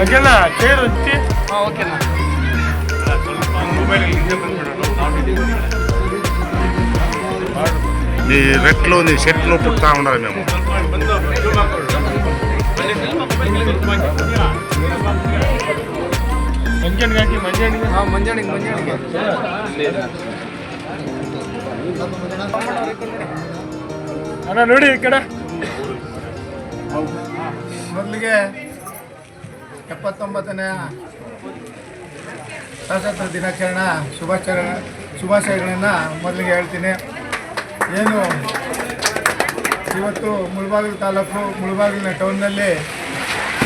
ఓకేనా చైర్ వచ్చి ఓకేనా మొబైల్ నీ రెట్లు నీ షర్ట్లు పుట్టా ఉండాలి మేము ಮಂಜಾಣಿಗೆ ಮಂಜಾಣಿಗೆ ಅಣ್ಣ ನೋಡಿ ಈ ಕಡೆ ಮೊದಲಿಗೆ 79ನೇ ಸ್ವಾತಂತ್ರ್ಯ ದಿನಾಚರಣೆ ಶುಭಾಶಯಗಳನ್ನು ಮೊದಲಿಗೆ ಹೇಳ್ತೀನಿ. ಏನು ಇವತ್ತು ಮುಳಬಾಗಿಲು ತಾಲೂಕು ಮುಳಬಾಗಿಲಿನ ಟೌನ್ನಲ್ಲಿ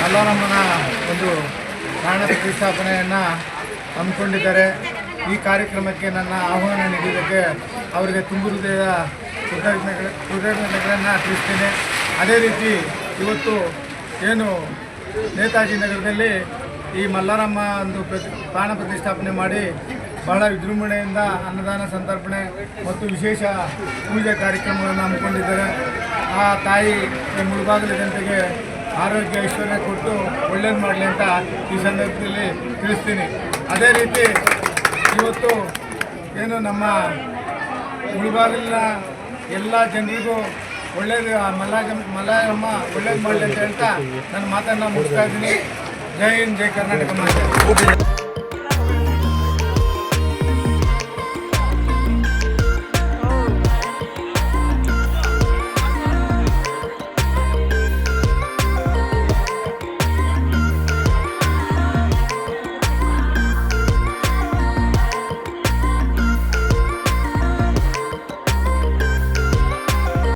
ಮಲ್ಲಾರಮ್ಮನ ಒಂದು ಪ್ರಾಣ ಪ್ರತಿಷ್ಠಾಪನೆಯನ್ನು ಹಮ್ಮಿಕೊಂಡಿದ್ದಾರೆ. ಈ ಕಾರ್ಯಕ್ರಮಕ್ಕೆ ನನ್ನ ಆಹ್ವಾನ ನೀಡಿದ್ದಕ್ಕೆ ಅವರಿಗೆ ತುಂಬ ಹೃದಯದ ಕೃತಜ್ಞತೆಗಳನ್ನು ತಿಳಿಸ್ತೀನಿ. ಅದೇ ರೀತಿ ಇವತ್ತು ಏನು ನೇತಾಜಿ ನಗರದಲ್ಲಿ ಈ ಮಲ್ಲಾರಮ್ಮ ಒಂದು ಪ್ರಾಣ ಪ್ರತಿಷ್ಠಾಪನೆ ಮಾಡಿ ಬಹಳ ವಿಜೃಂಭಣೆಯಿಂದ ಅನ್ನದಾನ ಸಂತರ್ಪಣೆ ಮತ್ತು ವಿಶೇಷ ಪೂಜೆ ಕಾರ್ಯಕ್ರಮಗಳನ್ನು ಹಮ್ಮಿಕೊಂಡಿದ್ದಾರೆ. ಆ ತಾಯಿ ಮುಳಬಾಗಿಲು ಜನತೆಗೆ ಆರೋಗ್ಯ ಐಶ್ವರ್ಯ ಕೊಟ್ಟು ಒಳ್ಳೇದು ಮಾಡಲಿ ಅಂತ ಈ ಸಂದರ್ಭದಲ್ಲಿ ತಿಳಿಸ್ತೀನಿ. ಅದೇ ರೀತಿ ಇವತ್ತು ಏನು ನಮ್ಮ ಮುಳಬಾಗಿಲಿನ ಎಲ್ಲ ಜನರಿಗೂ ಒಳ್ಳೇದು ಮಲ್ಲಾರಮ್ಮ ಒಳ್ಳೇದು ಮಾಡಲಿ ಅಂತ ಹೇಳ್ತಾ ನನ್ನ ಮಾತನ್ನು ಮುಗಿಸ್ತಾ ಇದ್ದೀನಿ. ಜೈ ಹಿಂದ್, ಜೈ ಕರ್ನಾಟಕ ಮಾತೆ.